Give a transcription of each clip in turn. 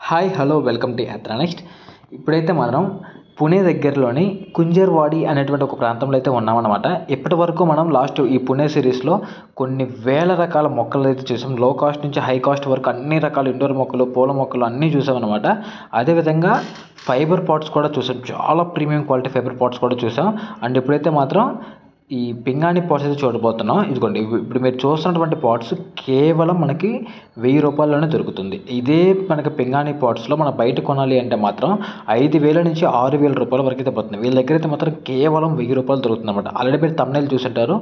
Hi hello welcome to యాత్ర next. ఇప్పుడైతే మనం పుణే దగ్గరలోని కుంజర్వాడి అనేటువంటి ఒక ప్రాంతంలో అయితే ఉన్నామన్నమాట. ఇప్పటి వరకు మనం లాస్ట్ ఈ పుణే సిరీస్లో కొన్ని వేల రకాల మొక్కలు అయితే చూసాం. లో కాస్ట్ నుంచి హై కాస్ట్ వరకు అన్ని రకాల ఇండోర్ మొక్కలు, పూల మొక్కలు అన్నీ చూసామన్నమాట. అదేవిధంగా ఫైబర్ పాట్స్ కూడా చూసాం, చాలా ప్రీమియం క్వాలిటీ ఫైబర్ పాట్స్ కూడా చూసాం. అండ్ ఇప్పుడైతే మాత్రం ఈ పింగాణి పాట్స్ అయితే చూడబోతున్నాం. ఇదిగోండి, ఇప్పుడు మీరు చూస్తున్నటువంటి పాట్స్ కేవలం మనకి 1000 రూపాయల్లోనే దొరుకుతుంది. ఇదే మనకి పింగాణి పాట్స్లో మనం బయట కొనాలి అంటే మాత్రం 5000 నుంచి 6000 రూపాయల వరకు అయితే పడుతుంది. వీళ్ళ దగ్గర అయితే మాత్రం కేవలం 1000 రూపాయలు దొరుకుతుంది అనమాట. ఆల్రెడీ మీరు తమ్నైల్ చూసింటారు,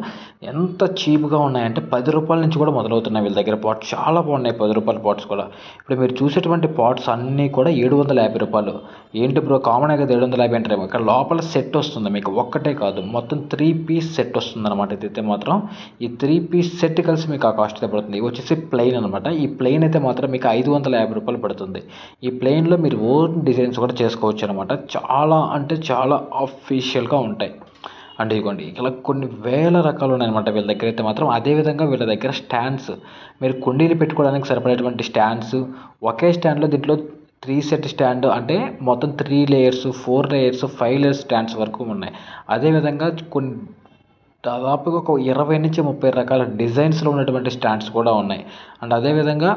ఎంత చీప్గా ఉన్నాయంటే 10 రూపాయల నుంచి కూడా మొదలవుతున్నాయి వీళ్ళ దగ్గర పాట్స్. చాలా బాగున్నాయి 10 రూపాయల పాట్స్ కూడా. ఇప్పుడు మీరు చూసేటువంటి పాట్స్ అన్నీ కూడా 750 రూపాయలు. ఏంటి బ్రో కామన్ కదా 750 అంటారు. ఇక్కడ లోపల సెట్ వస్తుంది మీకు, ఒక్కటే కాదు మొత్తం 3 పీస్ సెట్ వస్తుంది అనమాట. ఇదైతే మాత్రం ఈ 3 పీస్ సెట్ కలిసి మీకు ఆ కాస్ట్ అయితే పడుతుంది. ఇవి వచ్చేసి ప్లెయిన్ అనమాట. ఈ ప్లెయిన్ అయితే మాత్రం మీకు 550 రూపాయలు పడుతుంది. ఈ ప్లెయిన్లో మీరు ఓన్ డిజైన్స్ కూడా చేసుకోవచ్చు అనమాట. చాలా అంటే చాలా అఫీషియల్గా ఉంటాయి. అంటే ఇదిగోండి, ఇలా కొన్ని వేల రకాలు ఉన్నాయన్నమాట వీళ్ళ దగ్గర అయితే మాత్రం. అదేవిధంగా వీళ్ళ దగ్గర స్టాండ్స్, మీరు కుండీలు పెట్టుకోవడానికి సరిపడేటువంటి స్టాండ్స్, ఒకే స్టాండ్లో దీంట్లో 3 సెట్ స్టాండ్ అంటే మొత్తం 3 లేయర్స్, 4 లేయర్స్, 5 లేయర్స్ స్టాండ్స్ వరకు ఉన్నాయి. అదేవిధంగా కొన్ని దాదాపుగా ఒక 20 నుంచి 30 రకాల డిజైన్స్లో ఉన్నటువంటి స్టాండ్స్ కూడా ఉన్నాయి. అండ్ అదేవిధంగా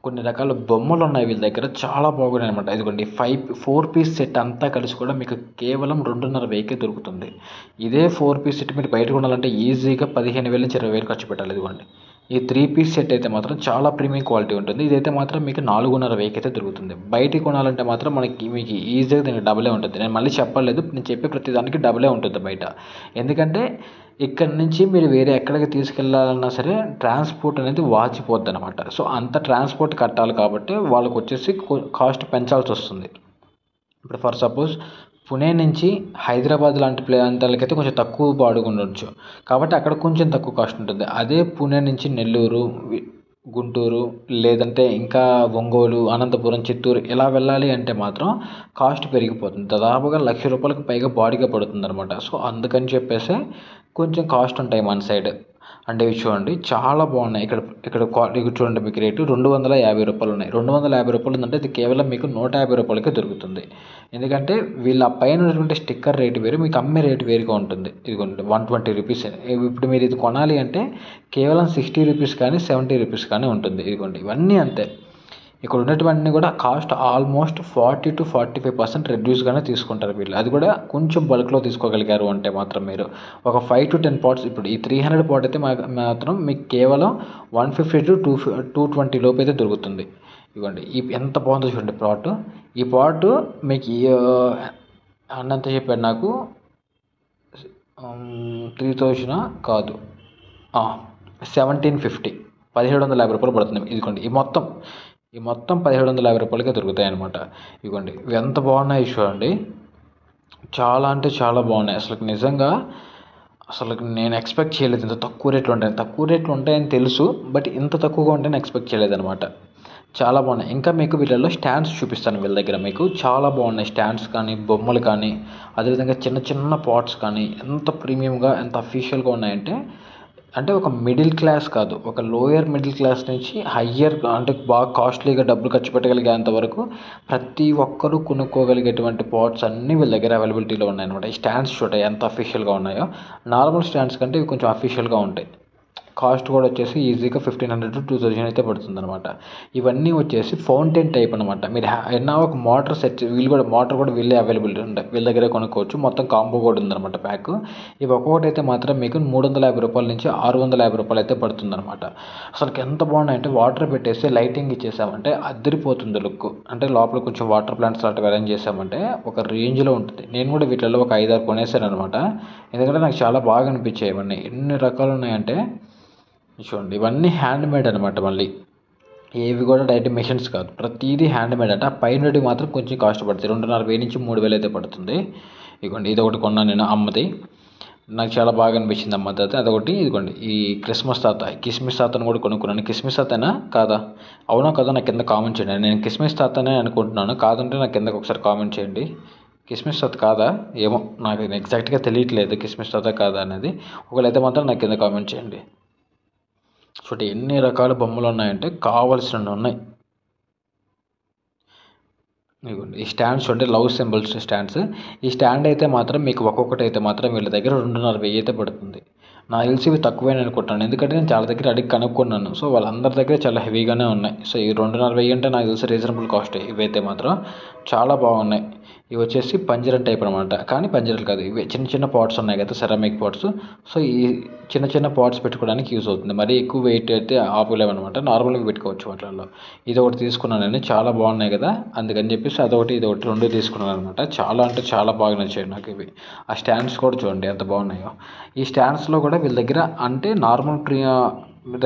కొన్ని రకాల బొమ్మలు ఉన్నాయి వీళ్ళ దగ్గర, చాలా బాగున్నాయి అనమాట. ఇదిగోండి 4 పీస్ సెట్ అంతా కలిసి కూడా మీకు కేవలం 2,500కే దొరుకుతుంది. ఇదే 4 పీస్ సెట్ మీరు బయట కొనాలంటే ఈజీగా 15,000 నుంచి 20,000 ఖర్చు పెట్టాలి. ఇదిగోండి, ఈ 3 పీస్ సెట్ అయితే మాత్రం చాలా ప్రీమియం క్వాలిటీ ఉంటుంది. ఇదైతే మాత్రం మీకు 4,500కి అయితే దొరుకుతుంది. బయట కొనాలంటే మాత్రం మీకు ఈజీగా దీనికి డబులే ఉంటుంది. నేను మళ్ళీ చెప్పలేదు, నేను చెప్పే ప్రతి దానికి డబులే ఉంటుంది బయట. ఎందుకంటే ఇక్కడ నుంచి మీరు వేరే ఎక్కడికి తీసుకెళ్ళాలన్నా సరే ట్రాన్స్పోర్ట్ అనేది వాచిపోద్ది అనమాట. సో అంత ట్రాన్స్పోర్ట్ కట్టాలి కాబట్టి వాళ్ళకు వచ్చేసి కాస్ట్ పెంచాల్సి వస్తుంది. ఇప్పుడు ఫర్ సపోజ్ పుణే నుంచి హైదరాబాద్ లాంటి ప్రాంతాలకైతే కొంచెం తక్కువ బాడుగ ఉండొచ్చు, కాబట్టి అక్కడ కొంచెం తక్కువ కాస్ట్ ఉంటుంది. అదే పుణే నుంచి నెల్లూరు, గుంటూరు, లేదంటే ఇంకా ఒంగోలు, అనంతపురం, చిత్తూరు ఇలా వెళ్ళాలి అంటే మాత్రం కాస్ట్ పెరిగిపోతుంది. దాదాపుగా 1,00,000 రూపాయలకు పైగా బాడీగా పడుతుంది అనమాట. సో అందుకని చెప్పేసి కొంచెం కాస్ట్ ఉంటాయి మన సైడ్. అంటే ఇవి చూడండి చాలా బాగున్నాయి. ఇక్కడ చూడండి, మీకు రేటు 250 రూపాయలు ఉన్నాయి. 250 రూపాయలు ఉందంటే ఇది కేవలం మీకు 150 రూపాయలకే దొరుకుతుంది. ఎందుకంటే వీళ్ళ పైన ఉన్నటువంటి స్టిక్కర్ రేటు వేరు, మీకు అమ్మే రేటు వేరుగా ఉంటుంది. ఇదిగోండి 120 రూపీస్. ఇప్పుడు మీరు ఇది కొనాలి అంటే కేవలం 60 రూపీస్ కానీ 70 రూపీస్ కానీ ఉంటుంది. ఇదిగోండి ఇవన్నీ అంతే. ఇక్కడ ఉన్నటువంటి కూడా కాస్ట్ ఆల్మోస్ట్ 40 to 45% రెడ్యూస్గానే తీసుకుంటారు వీళ్ళు. అది కూడా కొంచెం బల్క్లో తీసుకోగలిగారు అంటే మాత్రం మీరు ఒక 5 to 10 పాట్స్. ఇప్పుడు ఈ 300 పాట్ అయితే మాత్రం మీకు కేవలం 150 to 220 లోపు అయితే దొరుకుతుంది. ఇవ్వండి ఎంత బాగుందో చూడండి పాట్. ఈ పాట్ మీకు అన్నంత చెప్పాడు నాకు 3000 కాదు 1750, 1750 రూపాయలు పడుతుంది. ఇదిగోండి ఈ మొత్తం 1750 రూపాయలకే దొరుకుతాయి అనమాట. ఇదిగోండి ఇవి ఎంత బాగున్నాయి చూడండి, చాలా అంటే చాలా బాగున్నాయి. అసలు నేను ఎక్స్పెక్ట్ చేయలేదు ఇంత తక్కువ రేట్లు ఉంటాయని తెలుసు, బట్ ఇంత తక్కువగా ఉంటాయని ఎక్స్పెక్ట్ చేయలేదు అనమాట. చాలా బాగున్నాయి. ఇంకా మీకు వీళ్ళల్లో స్టాండ్స్ చూపిస్తాను. వీళ్ళ దగ్గర మీకు చాలా బాగున్నాయి స్టాండ్స్ కానీ, బొమ్మలు కానీ, అదేవిధంగా చిన్న చిన్న పాట్స్ కానీ ఎంత ప్రీమియంగా ఎంత అఫీషియల్గా ఉన్నాయంటే ఒక మిడిల్ క్లాస్ కాదు, ఒక లోయర్ మిడిల్ క్లాస్ నుంచి హయ్యర్ అంటే బాగా కాస్ట్లీగా డబ్బులు ఖర్చు పెట్టగలిగేంత వరకు ప్రతి ఒక్కరూ కొనుక్కోగలిగేటువంటి పాట్స్ అన్నీ వీళ్ళ దగ్గర అవైలబిలిటీలో ఉన్నాయన్నమాట. ఈ స్టాండ్స్ చూడండి ఎంత అఫీషియల్గా ఉన్నాయో. నార్మల్ స్టాండ్స్ కంటే ఇవి కొంచెం అఫీషియల్గా ఉంటాయి. కాస్ట్ కూడా వచ్చేసి ఈజీగా 1,500 to 2,000 అయితే పడుతుంది అనమాట. ఇవన్నీ వచ్చేసి ఫౌంటైన్ టైప్ అనమాట. మీరు ఏమన్నా ఒక మోటార్ సెట్, మోటార్ కూడా వీళ్ళే అవైలబిలిటీ ఉంటాయి, వీళ్ళ దగ్గరే కొనుక్కోవచ్చు. మొత్తం కాంబో కూడా ఉందన్నమాట ప్యాక్. ఇవి ఒక్కొక్కటి అయితే మాత్రం మీకు 350 రూపాయల నుంచి 650 రూపాయలు అయితే పడుతుంది అనమాట. అసలు ఎంత బాగున్నాయంటే వాటర్ పెట్టేసి లైటింగ్ ఇచ్చేసామంటే అద్దరిపోతుంది లుక్. అంటే లోపల కొంచెం వాటర్ ప్లాంట్స్ లాంటివి అరేంజ్ చేసామంటే ఒక రేంజ్లో ఉంటుంది. నేను కూడా వీటిల్లో ఒక 5-6 కొనేసాను అనమాట. ఎందుకంటే నాకు చాలా బాగా అనిపించాయి ఇవన్నీ. ఎన్ని రకాలు ఉన్నాయంటే చూడండి, ఇవన్నీ హ్యాండ్ మేడ్ అనమాట. మళ్ళీ ఏవి కూడా డైరెక్ట్ మెషిన్స్ కాదు, ప్రతిదీ హ్యాండ్ మేడ్. అంటే ఆ పైన మాత్రం కొంచెం కాస్ట్ పడుతుంది, 2,500 నుంచి 3,000 అయితే పడుతుంది. ఇదిగోండి ఇది ఒకటి కొన్నాను నేను అమ్మది, నాకు చాలా బాగా అనిపించింది అమ్మది అయితే. అదొకటి. ఇదిగోండి ఈ కిస్మిస్ తాతను కూడా కొనుక్కున్నాను. కిస్మిస్ తాతనా కాదా, అవునా కదా నాకు కింద కామెంట్ చేయండి. నేను కిస్మిస్ తాతనే అనుకుంటున్నాను, కాదంటే నాకు కిందకి ఒకసారి కామెంట్ చేయండి. కిస్మిస్ తాత కాదా ఏమో, నాకు ఎగ్జాక్ట్గా తెలియట్లేదు కిస్మిస్ తాత కాదా అనేది. ఒకవేళ అయితే మాత్రం నాకు కింద కామెంట్ చేయండి. చూడండి ఎన్ని రకాల బొమ్మలు ఉన్నాయంటే కావాల్సినవి ఉన్నాయి. ఇదిగోండి ఈ స్టాండ్స్ చూడండి, లవ్ సింబల్స్ స్టాండ్స్. ఈ స్టాండ్ అయితే మాత్రం మీకు ఒక్కొక్కటి అయితే మాత్రం వీళ్ళ దగ్గర 2,500 అయితే పడుతుంది. నాకు తెలిసి ఇవి తక్కువేనని అనుకుంటాను, ఎందుకంటే నేను చాలా దగ్గర అడిగి కనుక్కున్నాను. సో వాళ్ళందరి దగ్గర చాలా హెవీగానే ఉన్నాయి. సో ఈ 2,500 అంటే నాకు తెలిసి రీజనబుల్ కాస్టే. ఇవైతే మాత్రం చాలా బాగున్నాయి. ఇవి వచ్చేసి పంజరం టైప్ అనమాట, కానీ పంజరాలు కాదు, ఇవి చిన్న చిన్న పాట్స్ ఉన్నాయి కదా, సెరామిక్ పాట్స్. సో ఈ చిన్న చిన్న పాట్స్ పెట్టుకోవడానికి యూజ్ అవుతుంది. మరీ ఎక్కువ వెయిట్ అయితే ఆపులేమన్నమాట, నార్మల్గా పెట్టుకోవచ్చు వాటిల్లో. ఇది ఒకటి తీసుకున్నాను నేను, చాలా బాగున్నాయి కదా, అందుకని చెప్పేసి అదొకటి ఇదొకటి 2 తీసుకున్నాను అనమాట. చాలా అంటే చాలా బాగా నచ్చాయి నాకు ఇవి. ఆ స్టాండ్స్ కూడా చూడండి ఎంత బాగున్నాయో. ఈ స్టాండ్స్లో కూడా వీళ్ళ దగ్గర అంటే నార్మల్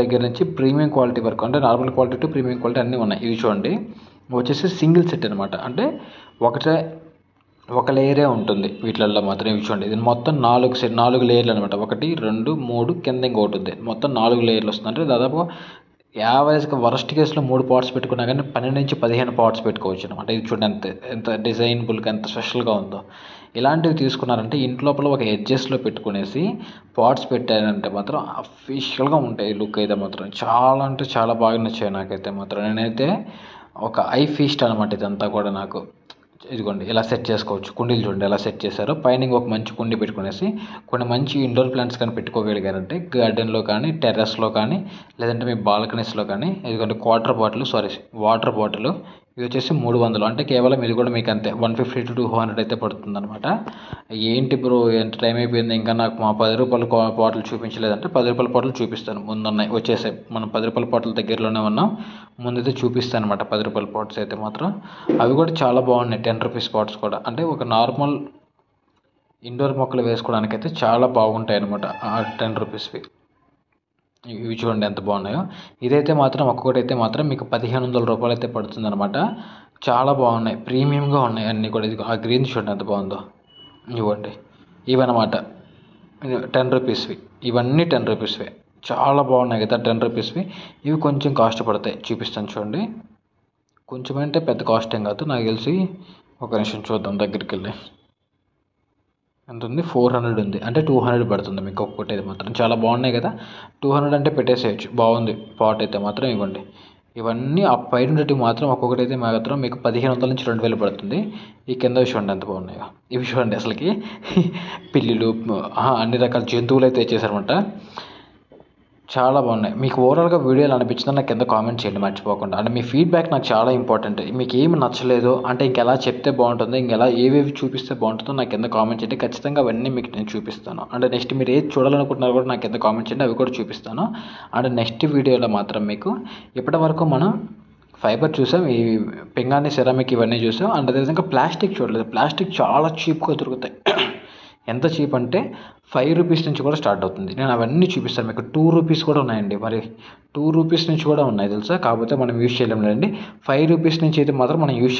దగ్గర నుంచి ప్రీమియం క్వాలిటీ వరకు, అంటే normal quality to premium quality అన్నీ ఉన్నాయి. ఇవి చూడండి వచ్చేసి సింగిల్ సెట్ అనమాట, అంటే ఒక లేయరే ఉంటుంది వీటిల్లో మాత్రం. ఇవి చూడండి, ఇది మొత్తం 4 లేయర్లు అనమాట. 1 2 3 కింద ఇంకొకటి ఉంది, మొత్తం 4 లేయర్లు వస్తుంది. అంటే దాదాపు యావరేజ్గా వరస్ట్ కేసులో 3 పార్ట్స్ పెట్టుకున్నా కానీ 12 నుంచి 15 పార్ట్స్ పెట్టుకోవచ్చు అనమాట. ఇది చూడండి ఎంత డిజైనబుల్గా ఎంత స్పెషల్గా ఉందో. ఇలాంటివి తీసుకున్నారంటే ఇంట్లోపల ఒక ఎడ్జెస్లో పెట్టుకునేసి పార్ట్స్ పెట్టారంటే మాత్రం అఫీషియల్గా ఉంటాయి. లుక్ అయితే మాత్రం చాలా అంటే చాలా బాగా నచ్చాయి నాకైతే మాత్రం. నేనైతే ఒక ఐ ఫీస్ట్ అనమాట ఇదంతా కూడా నాకు. ఇదిగోండి ఇలా సెట్ చేసుకోవచ్చు. కుండీలు చూడండి ఎలా సెట్ చేశారో. పైన ఒక మంచి కుండీ పెట్టుకునేసి కొన్ని మంచి ఇండోర్ ప్లాంట్స్ కానీ పెట్టుకోగలిగారంటే గార్డెన్లో కానీ, టెర్రస్లో కానీ, లేదంటే మీ బాల్కనీస్లో కానీ. ఇదిగోండి వాటర్ బాటిల్ ఇది వచ్చేసి 300, అంటే కేవలం ఇది కూడా మీకు అంతే 150 to 200 అయితే పడుతుంది అనమాట. ఏంటి బ్రో ఎంత టైం అయిపోయింది ఇంకా నాకు మా 10 రూపాయల బాటిల్ చూపించలేదంటే 10 రూపాయల బాటిల్ చూపిస్తాను, ముందున్నాయి వచ్చేసాయి. మనం 10 రూపాయల బాటిల్ దగ్గరలోనే ఉన్నాం, ముందైతే చూపిస్తాను అనమాట 10 రూపాయల పాట్స్ అయితే మాత్రం. అవి కూడా చాలా బాగున్నాయి, 10 రూపీస్ పాట్స్ కూడా. అంటే ఒక నార్మల్ ఇండోర్ మొక్కలు వేసుకోవడానికైతే చాలా బాగుంటాయి అనమాట ఆ 10 రూపీస్వి. ఇవి చూడండి ఎంత బాగున్నాయో. ఇదైతే మాత్రం ఒక్కొక్కటి అయితే మాత్రం మీకు 1,500 రూపాయలు అయితే పడుతుంది అనమాట. చాలా బాగున్నాయి, ప్రీమియంగా ఉన్నాయి అన్నీ కూడా. ఇది ఆ గ్రీన్ చూడండి ఎంత బాగుందో. ఇవ్వండి ఇవన్నమాట 10 రూపీస్వి, ఇవన్నీ 10 రూపీస్వే. చాలా బాగున్నాయి కదా 10 రూపీస్వి. ఇవి కొంచెం కాస్ట్ పడతాయి, చూపిస్తాను చూడండి. కొంచెం అంటే పెద్ద కాస్ట్ ఏం కాదు నాకు తెలిసి. ఒక నిమిషం చూద్దాం దగ్గరికి వెళ్ళి. ఎంత ఉంది, 400 ఉంది, అంటే 200 పడుతుంది మీకు ఒక్కొక్కటి అయితే మాత్రం. చాలా బాగున్నాయి కదా, 200 అంటే పెట్టేసేయచ్చు. బాగుంది పాట్ అయితే మాత్రం. ఇవ్వండి ఇవన్నీ ఆ పైన ఉండేవి మాత్రం ఒక్కొక్కటి అయితే మాత్రం మీకు 1,500 నుంచి 2,000 పడుతుంది. ఈ కింద చూడండి ఎంత బాగున్నాయో. ఇవి చూడండి అసలుకి పిల్లులు అన్ని రకాల జంతువులు అయితే తెచ్చేసారనమాట. చాలా బాగున్నాయి. మీకు ఓవరాల్గా వీడియో ఎలా అనిపించిందో నాకు కింద కామెంట్ చేయండి మర్చిపోకుండా. అంటే మీ ఫీడ్బ్యాక్ నాకు చాలా ఇంపార్టెంట్. మీకు ఏమి నచ్చలేదు అంటే ఇంకెలా చెప్తే బాగుంటుందో, ఇంకెలా ఏవేవి చూపిస్తే బాగుంటుందో నాకు కింద కామెంట్ చేయండి. ఖచ్చితంగా అవన్నీ మీకు నేను చూపిస్తాను. అంటే నెక్స్ట్ మీరు ఏది చూడాలనుకుంటున్నారో కూడా నాకు కింద కామెంట్ చేయండి, అవి కూడా చూపిస్తాను. అండ్ నెక్స్ట్ వీడియోలో మాత్రం మీకు ఇప్పటివరకు మనం ఫైబర్ చూసాం, ఈ పింగాణి సెరామిక్ ఇవన్నీ చూసాం. అండ్ అదేవిధంగా ప్లాస్టిక్ చూడలేదు. ప్లాస్టిక్ చాలా చీప్గా దొరుకుతాయి. ఎంత చీప్ అంటే 5 రూపీస్ నుంచి కూడా స్టార్ట్ అవుతుంది. నేను అవన్నీ చూపిస్తాను మీకు. 2 రూపీస్ కూడా ఉన్నాయండి, మరి 2 రూపీస్ నుంచి కూడా ఉన్నాయి తెలుసా. కాకపోతే మనం యూజ్ చేయలేం లేదండి. 5 రూపీస్ నుంచి అయితే మాత్రం మనం యూజ్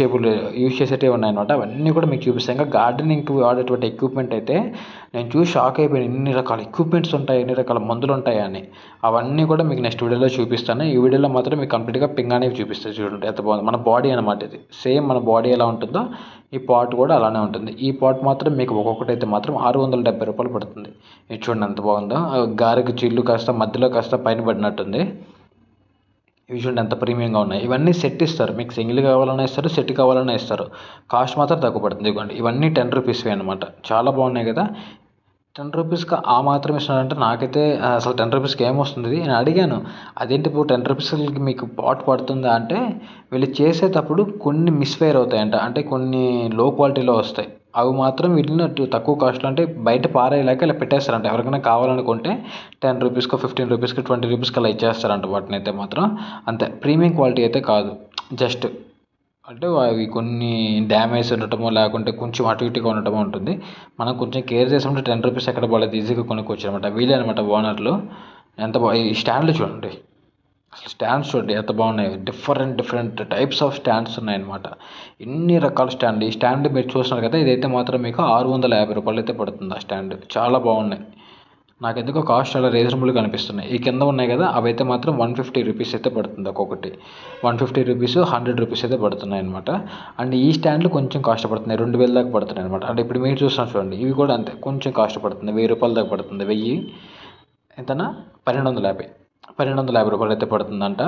చేసేటివి ఉన్నాయన్నమాట. అవన్నీ కూడా మీకు చూపిస్తాను. ఇంకా గార్డెనింగ్కి వాడేటువంటి ఎక్విప్మెంట్ అయితే నేను చూసి షాక్ అయిపోయాను. ఎన్ని రకాల ఎక్విప్మెంట్స్ ఉంటాయి, ఎన్ని రకాల మందులు ఉంటాయి అని. అవన్నీ కూడా మీకు నెక్స్ట్ వీడియోలో చూపిస్తాను. ఈ వీడియోలో మాత్రం మీకు కంప్లీట్గా పింగాణివి చూపిస్తాను. చూడండి ఎంత బాగుంది. మన బాడీ అనమాట ఇది. సేమ్ మన బాడీ ఎలా ఉంటుందో ఈ పాట్ కూడా అలానే ఉంటుంది. ఈ పాట్ మాత్రం మీకు ఒక్కొక్కటి అయితే మాత్రం 670 రూపాయలు పడుతుంది. ఇది చూడండి ఎంత బాగుందో. గారికి చిల్లు కాస్త మధ్యలో కాస్త పైన పడినట్టుంది. ఇవి చూడండి ఎంత ప్రీమియంగా ఉన్నాయి. ఇవన్నీ సెట్ ఇస్తారు, మీకు సింగిల్ కావాలన్నా ఇస్తారు, సెట్ కావాలన్నా ఇస్తారు. కాస్ట్ మాత్రం తక్కువ పడుతుంది. ఇవ్వండి ఇవన్నీ 10 రూపీస్వే అనమాట. చాలా బాగున్నాయి కదా. 10 రూపీస్కి ఆ మాత్రం ఇస్తున్నారంటే నాకైతే అసలు 10 రూపీస్కి ఏమొస్తుంది. నేను అడిగాను అదేంటి ఇప్పుడు 10 రూపీస్కి మీకు పాట్ పడుతుందా అంటే, వీళ్ళు చేసేటప్పుడు కొన్ని మిస్ఫైర్ అవుతాయంట. అంటే కొన్ని లో క్వాలిటీలో వస్తాయి. అవి మాత్రం వీటిని తక్కువ కాస్ట్లో అంటే బయట పారేయలేక ఇలా పెట్టేస్తారంట. ఎవరికైనా కావాలనుకుంటే 10 రూపీస్కో 15 రూపీస్కి 20 రూపీస్కి అలా ఇచ్చేస్తారంట వాటిని అయితే మాత్రం. అంతే, ప్రీమియం క్వాలిటీ అయితే కాదు. జస్ట్ అంటే అవి కొన్ని డ్యామేజ్ ఉండటమో లేకుంటే కొంచెం అటు ఇటుగా ఉండటమో ఉంటుంది. మనం కొంచెం కేర్ చేసుకుంటే 10 రూపీస్ ఎక్కడ పడలేదు, ఈజీగా కొనుక్కోవచ్చు అనమాట. వీలే అనమాట ఓనర్లు. ఎంత ఈ స్టాండ్లు చూడండి, అసలు స్టాండ్స్ చూడండి ఎంత బాగున్నాయి. డిఫరెంట్ టైప్స్ ఆఫ్ స్టాండ్స్ ఉన్నాయన్నమాట. ఎన్ని రకాల స్టాండ్. ఈ స్టాండ్ మీరు చూస్తున్నారు కదా, ఇదైతే మాత్రం మీకు 650 రూపాయలు అయితే పడుతుంది ఆ స్టాండ్. చాలా బాగున్నాయి. నాకు ఎందుకో కాస్ట్ చాలా రీజనబుల్గా అనిపిస్తున్నాయి. ఈ కింద ఉన్నాయి కదా అవైతే మాత్రం 150 రూపీస్ అయితే పడుతుంది ఒక్కొక్కటి. 150 రూపీస్ 100 రూపీస్ అయితే పడుతున్నాయి అనమాట. అండ్ ఈ స్టాండ్లు కొంచెం కాస్ట్ పడుతున్నాయి, 2,000 దాకా పడుతున్నాయి అనమాట. అంటే ఇప్పుడు మీరు చూస్తున్నారు చూడండి, ఇవి కూడా అంతే కొంచెం కాస్ట్ పడుతుంది, 1,000 రూపాయల దాకా పడుతుంది. 1000 ఎంతనా 1,250. రూ. 1250 అయితే పడుతుందంట.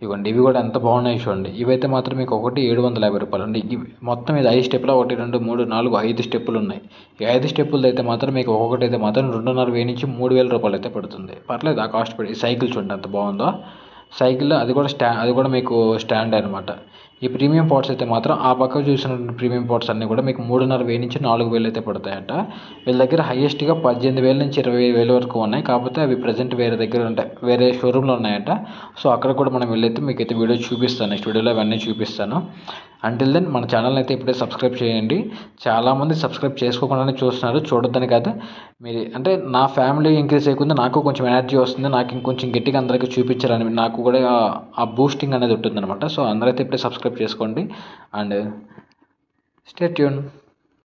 ఇవ్వండి ఇవి కూడా ఎంత బాగున్నాయి చూడండి. ఇవైతే మాత్రం మీకు ఒకటి రూ. 750 అండి. ఇవి మొత్తం ఇది 5 స్టెప్లో 1 2 3 4 5 స్టెప్పులు ఉన్నాయి. ఈ 5 స్టెప్పులు అయితే మాత్రం మీకు ఒక్కొక్కటి అయితే మాత్రం 2500 నుంచి రూ. 3000 అయితే పడుతుంది. పర్లేదు ఆ కాస్ట్ పడి. ఈ సైకిల్ చూడండి ఎంత బాగుందో. సైకిల్ అది కూడా మీకు స్టాండ్ అనమాట. ఈ ప్రీమియం పాట్స్ అయితే మాత్రం ఆ పక్క చూసిన ప్రీమియం పాట్స్ అన్నీ కూడా మీకు 3500 నుంచి 4000 అయితే పడతాయంట. వీళ్ళ దగ్గర హైయెస్ట్గా 18,000 నుంచి 20,000 వరకు ఉన్నాయి. కాకపోతే అవి ప్రజెంట్ వేరే దగ్గర ఉంటాయి, వేరే షోరూంలో ఉన్నాయంట. సో అక్కడ కూడా మనం వెళ్ళైతే మీకైతే వీడియో చూపిస్తాను, నెక్స్ట్ వీడియోలో అవన్నీ చూపిస్తాను. అంటిల్ దెన్ మన ఛానల్ అయితే ఇప్పుడే సబ్స్క్రైబ్ చేయండి. చాలామంది సబ్స్క్రైబ్ చేసుకోకుండానే చూస్తున్నారు, చూడొద్దని కాదు. మీరు అంటే నా ఫ్యామిలీ ఇంక్రీజ్ అయ్యకుండా నాకు కొంచెం ఎనర్జీ వస్తుంది, నాకు ఇంకొంచెం గట్టిగా అందరికీ చూపించాలని నాకు కూడా ఆ బూస్టింగ్ అనేది ఉంటుందన్నమాట. సో అందరైతే ఇప్పుడే సబ్స్క్రైబ్ చేసుకోండి అండ్ స్టే ట్యూన్.